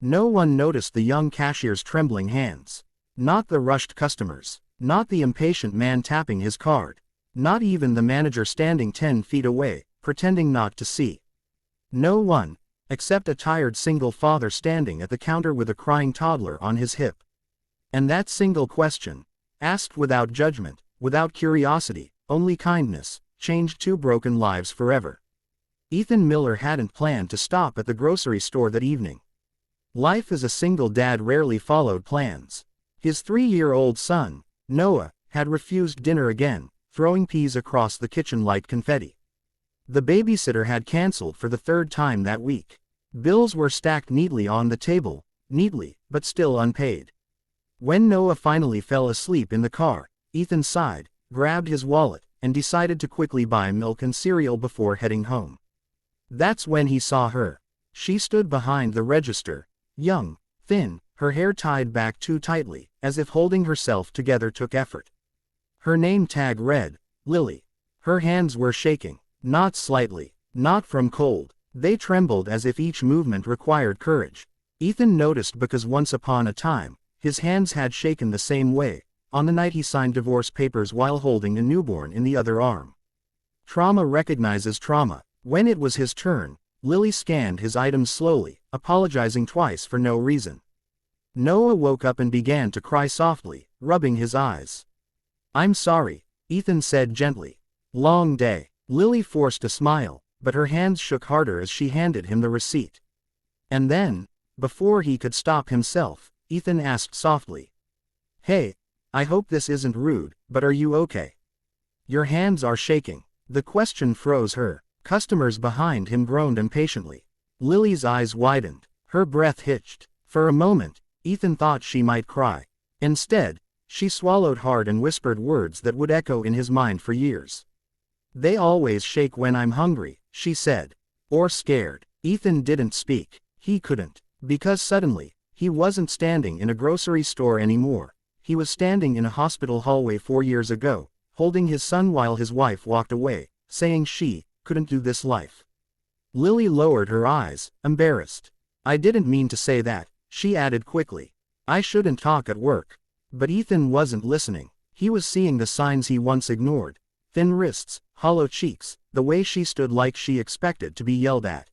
No one noticed the young cashier's trembling hands. Not the rushed customers. Not the impatient man tapping his card. Not even the manager standing 10 feet away, pretending not to see. No one, except a tired single father standing at the counter with a crying toddler on his hip. And that single question, asked without judgment, without curiosity, only kindness, changed 2 broken lives forever. Ethan Miller hadn't planned to stop at the grocery store that evening. Life as a single dad rarely followed plans. His 3-year-old son, Noah, had refused dinner again, throwing peas across the kitchen like confetti. The babysitter had canceled for the 3rd time that week. Bills were stacked neatly on the table, neatly, but still unpaid. When Noah finally fell asleep in the car, Ethan sighed, grabbed his wallet, and decided to quickly buy milk and cereal before heading home. That's when he saw her. She stood behind the register, young, thin, her hair tied back too tightly, as if holding herself together took effort. Her name tag read, Lily. Her hands were shaking, not slightly, not from cold. They trembled as if each movement required courage. Ethan noticed because once upon a time, his hands had shaken the same way, on the night he signed divorce papers while holding a newborn in the other arm. Trauma recognizes trauma. When it was his turn, Lily scanned his items slowly, apologizing twice for no reason. Noah woke up and began to cry softly, rubbing his eyes. "I'm sorry," Ethan said gently. "Long day." Lily forced a smile, but her hands shook harder as she handed him the receipt. And then, before he could stop himself, Ethan asked softly, "Hey, I hope this isn't rude, but are you okay? Your hands are shaking." The question froze her. Customers behind him groaned impatiently. Lily's eyes widened. Her breath hitched. For a moment, Ethan thought she might cry. Instead, she swallowed hard and whispered words that would echo in his mind for years. "They always shake when I'm hungry," she said. Or scared. Ethan didn't speak. He couldn't. Because suddenly, he wasn't standing in a grocery store anymore. He was standing in a hospital hallway 4 years ago, holding his son while his wife walked away, saying she couldn't do this life. Lily lowered her eyes, embarrassed. "I didn't mean to say that," she added quickly. "I shouldn't talk at work." But Ethan wasn't listening. He was seeing the signs he once ignored. Thin wrists, hollow cheeks, the way she stood like she expected to be yelled at.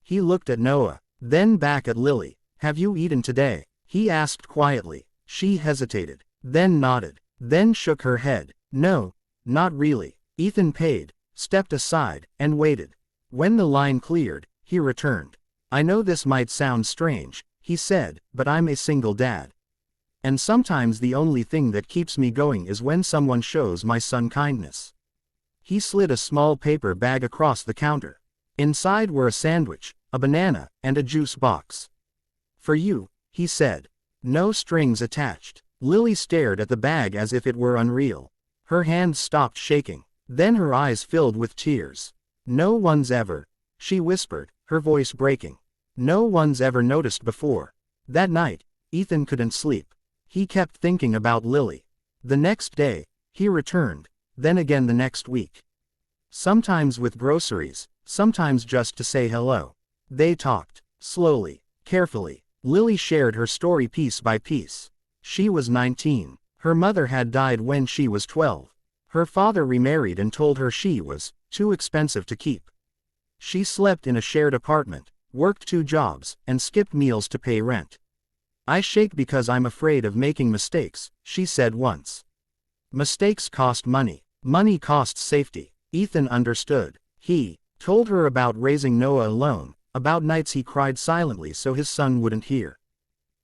He looked at Noah, then back at Lily. "Have you eaten today?" he asked quietly. She hesitated, then nodded, then shook her head. "No, not really." Ethan paid, stepped aside, and waited. When the line cleared, he returned. "I know this might sound strange," he said, "but I'm a single dad. And sometimes the only thing that keeps me going is when someone shows my son kindness." He slid a small paper bag across the counter. Inside were a sandwich, a banana, and a juice box. "For you," he said. No strings attached. Lily stared at the bag as if it were unreal. Her hands stopped shaking. Then her eyes filled with tears. "No one's ever," she whispered, her voice breaking. "No one's ever noticed before." That night, Ethan couldn't sleep. He kept thinking about Lily. The next day, he returned, then again the next week. Sometimes with groceries, sometimes just to say hello. They talked, slowly, carefully. Lily shared her story piece by piece. She was 19. Her mother had died when she was 12. Her father remarried and told her she was too expensive to keep. She slept in a shared apartment, worked 2 jobs, and skipped meals to pay rent. "I shake because I'm afraid of making mistakes," she said once. Mistakes cost money. Money costs safety. Ethan understood. He told her about raising Noah alone, about nights he cried silently so his son wouldn't hear.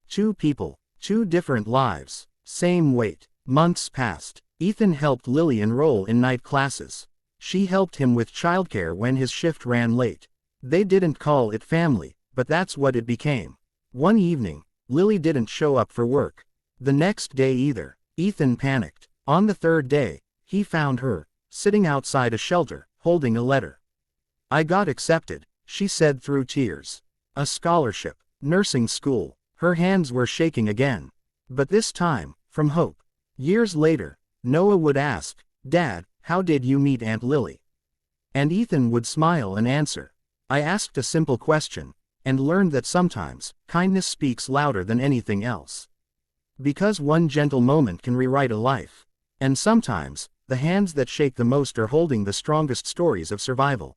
2 people, 2 different lives, same weight. Months passed. Ethan helped Lily enroll in night classes. She helped him with childcare when his shift ran late. They didn't call it family, but that's what it became. One evening, Lily didn't show up for work. The next day either. Ethan panicked. On the 3rd day, he found her, sitting outside a shelter, holding a letter. "I got accepted," she said through tears. "A scholarship. Nursing school." Her hands were shaking again. But this time, from hope. Years later, Noah would ask, "Dad, how did you meet Aunt Lily?" And Ethan would smile and answer, "I asked a simple question. and learned that sometimes, kindness speaks louder than anything else. Because one gentle moment can rewrite a life. And sometimes, the hands that shake the most are holding the strongest stories of survival.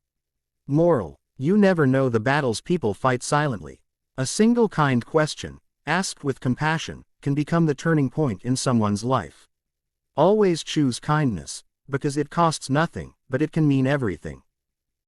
Moral: you never know the battles people fight silently. A single kind question, asked with compassion, can become the turning point in someone's life. Always choose kindness, because it costs nothing, but it can mean everything.